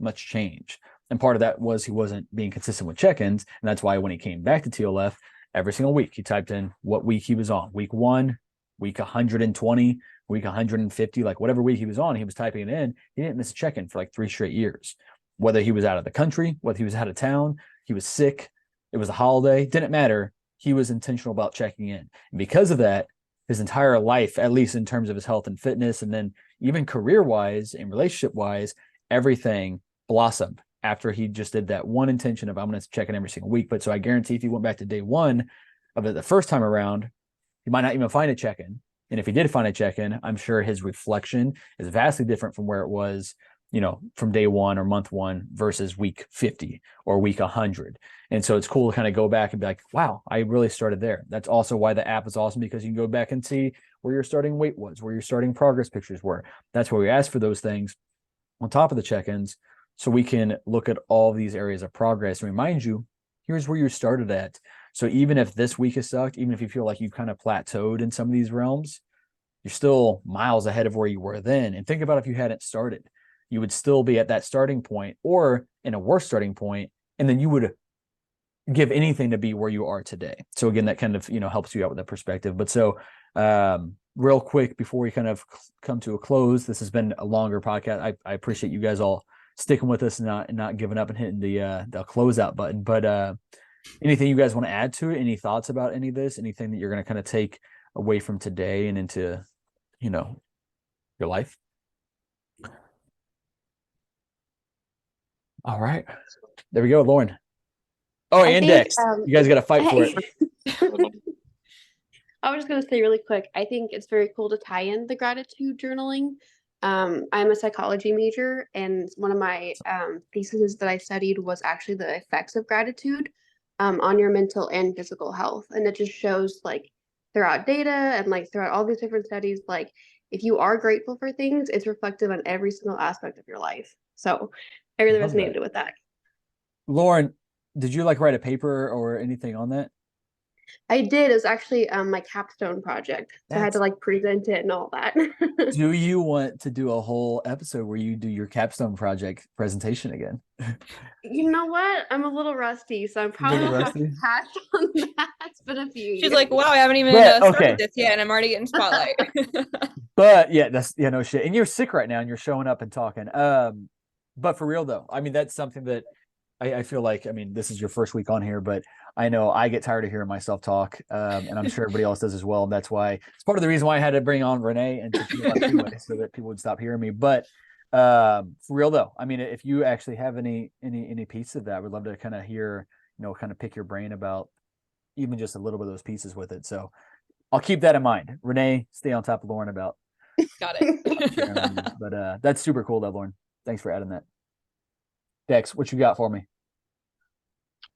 much change. And part of that was he wasn't being consistent with check-ins. And that's why when he came back to TLF, every single week, he typed in what week he was on. Week 1, week 120, week 150, like whatever week he was on, he was typing it in. He didn't miss a check-in for like 3 straight years. Whether he was out of the country, whether he was out of town, he was sick, it was a holiday, didn't matter. He was intentional about checking in. And because of that, his entire life, at least in terms of his health and fitness, and then, even career-wise and relationship-wise, everything blossomed after he just did that one intention of, I'm going to check in every single week. But so I guarantee if he went back to day one of it the first time around, he might not even find a check-in. And if he did find a check-in, I'm sure his reflection is vastly different from where it was, from day one or month one versus week 50 or week 100. And so it's cool to kind of go back and be like, wow, I really started there. That's also why the app is awesome, because you can go back and see where your starting weight was, where your starting progress pictures were. That's why we ask for those things on top of the check-ins, so we can look at all these areas of progress and remind you, here's where you started at. So even if this week has sucked, even if you feel like you've kind of plateaued in some of these realms, you're still miles ahead of where you were then. And think about if you hadn't started, you would still be at that starting point or in a worse starting point, and then you would give anything to be where you are today. So again, that kind of, helps you out with that perspective. But so real quick, before we kind of come to a close, this has been a longer podcast. I appreciate you guys all sticking with us and not giving up and hitting the closeout button. But anything you guys want to add to it? Any thoughts about any of this? Anything that you're going to kind of take away from today and into, your life? All right, there we go, Lauren. Oh, I and think, Dex, you guys got to fight for it. I was just going to say really quick, I think it's very cool to tie in the gratitude journaling. I'm a psychology major, and one of my theses that I studied was actually the effects of gratitude on your mental and physical health. And it just shows, like, throughout data and like throughout all these different studies, like, if you are grateful for things, it's reflective on every single aspect of your life. So I really resonated with that. Lauren, did you write a paper or anything on that? I did. It was actually my capstone project. So I had to present it and all that. Do you want to do a whole episode where you do your capstone project presentation again? You know what? I'm a little rusty, so I'm probably going to pass on that. It's been a few years. She's like, wow, I haven't even started this yet, and I'm already getting spotlight. But yeah, that's, no shit. And you're sick right now and you're showing up and talking. But for real though, I mean, that's something that I feel like, this is your first week on here, but I know I get tired of hearing myself talk, and I'm sure everybody else does as well. And that's why it's part of the reason why I had to bring on Renee and to so that people would stop hearing me. But for real though, if you actually have any piece of that, I would love to kind of hear, kind of pick your brain about even just a little bit of those pieces with it. So I'll keep that in mind. Renee, stay on top of Lauren about. Got it. But that's super cool though, Lauren. Thanks for adding that. Dex, what you got for me?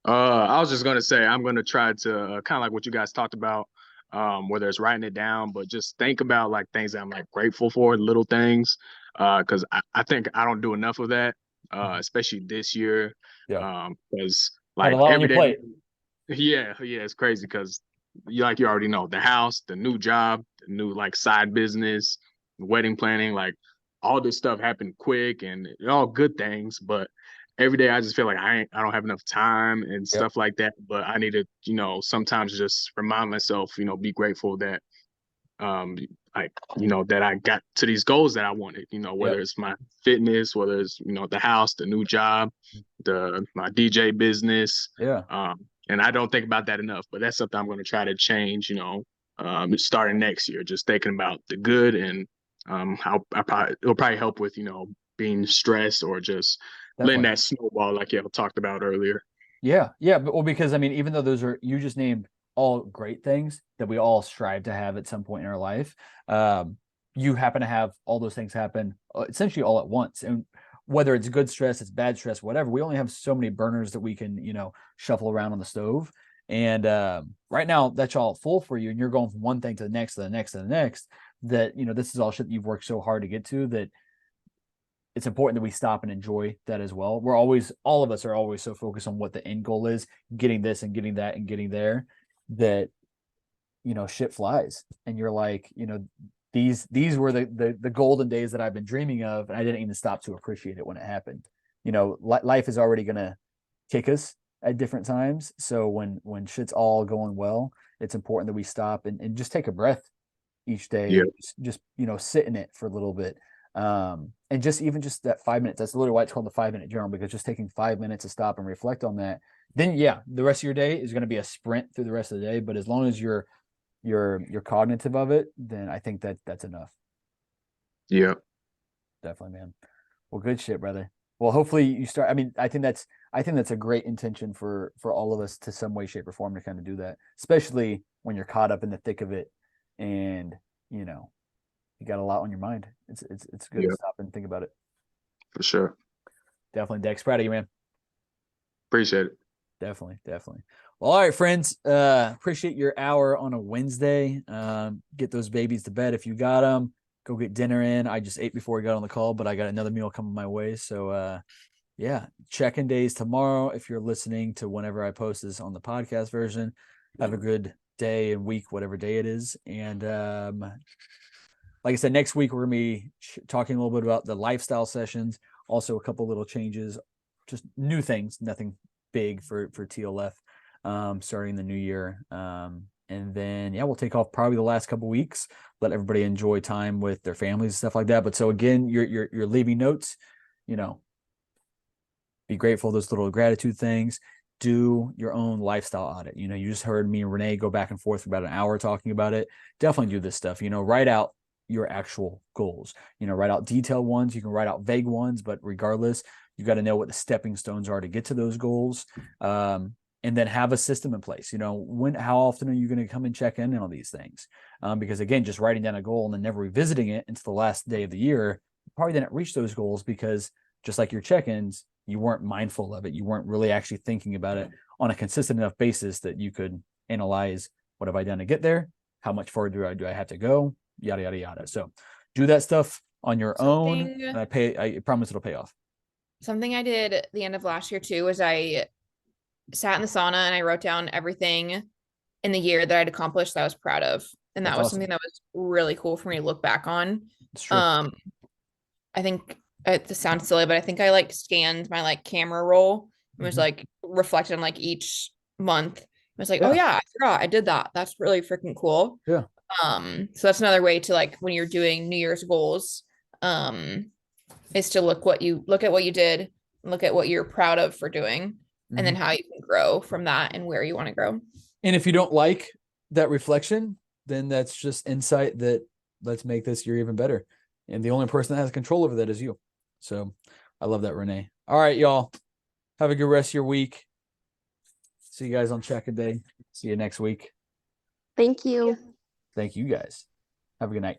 I was just going to say, I'm going to try to kind of like what you guys talked about, whether it's writing it down, but just think about things that I'm grateful for, little things, because I think I don't do enough of that, especially this year. Yeah. Because every day. Yeah, it's crazy because you already know, the house, the new job, the new side business, wedding planning, all this stuff happened quick and all good things, but every day I just feel like I don't have enough time and stuff like that. But I need to, sometimes just remind myself, be grateful that, that I got to these goals that I wanted, whether it's my fitness, whether it's, the house, the new job, my DJ business. Yeah. And I don't think about that enough, but that's something I'm going to try to change, starting next year, just thinking about the good and it'll probably help with, being stressed or just letting that snowball like you talked about earlier. Yeah. But because even though you just named all great things that we all strive to have at some point in our life, you happen to have all those things happen essentially all at once. And whether it's good stress, it's bad stress, whatever, we only have so many burners that we can, shuffle around on the stove. And right now that's all full for you. And you're going from one thing to the next, to the next, to the next, that, this is all shit that you've worked so hard to get to, that it's important that we stop and enjoy that as well. All of us are always so focused on what the end goal is, getting this and getting that and getting there, that, shit flies. And you're like, these were the golden days that I've been dreaming of. And I didn't even stop to appreciate it when it happened. Life is already going to kick us at different times. So when shit's all going well, it's important that we stop and just take a breath each day. Yeah. Just sit in it for a little bit. And just that 5 minutes, that's literally why it's called the 5-minute journal, because just taking 5 minutes to stop and reflect on that, then the rest of your day is going to be a sprint through the rest of the day. But as long as you're cognitive of it, then I think that's enough. Yeah. Definitely, man. Well, good shit, brother. Well, hopefully you start. I mean, I think that's a great intention for all of us to some way, shape, or form to kind of do that, especially when you're caught up in the thick of it, and you know you got a lot on your mind. It's good Yeah. to stop and think about it. For sure. Definitely, Dex. Proud of you, man. Appreciate it. Definitely. Well, all right, friends. Appreciate your hour on a Wednesday. Get those babies to bed if you got them. Go get dinner in. I just ate before we got on the call, but I got another meal coming my way. So, yeah, check-in days tomorrow. If you're listening to whenever I post this on the podcast version, have a good day and week, whatever day it is. And like I said, next week we're gonna be talking a little bit about the lifestyle sessions. Also, a couple little changes, just new things, nothing big for TLF starting the new year. And then we'll take off probably the last couple weeks, let everybody enjoy time with their families and stuff like that. But so again, you're leaving notes, be grateful, those little gratitude things. Do your own lifestyle audit. You just heard me and Renee go back and forth for about an hour talking about it. Definitely do this stuff. Write out your actual goals. Write out detailed ones. You can write out vague ones, but regardless, you got to know what the stepping stones are to get to those goals. And then have a system in place. How often are you going to come and check in on these things? Because again, just writing down a goal and then never revisiting it until the last day of the year, you probably didn't reach those goals because just like your check-ins, you weren't mindful of it. You weren't really actually thinking about it on a consistent enough basis that you could analyze, what have I done to get there? How much further do I have to go? Yada, yada, yada. So do that stuff on your own. And I promise it'll pay off. Something I did at the end of last year too was I sat in the sauna and I wrote down everything in the year that I'd accomplished that I was proud of. And that That's was awesome. something that was really cool for me to look back on. It's true. I think it sounds silly, but I think I scanned my camera roll and was reflected on each month. I was like, oh yeah, I forgot I did that. That's really freaking cool. Yeah. So that's another way to when you're doing New Year's goals, is to look at what you did, look at what you're proud of for doing, and then how you can grow from that and where you want to grow. And if you don't like that reflection, then that's just insight that let's make this year even better. And the only person that has control over that is you. So I love that, Renee. All right, y'all. Have a good rest of your week. See you guys on check-in day. See you next week. Thank you. Thank you guys. Have a good night.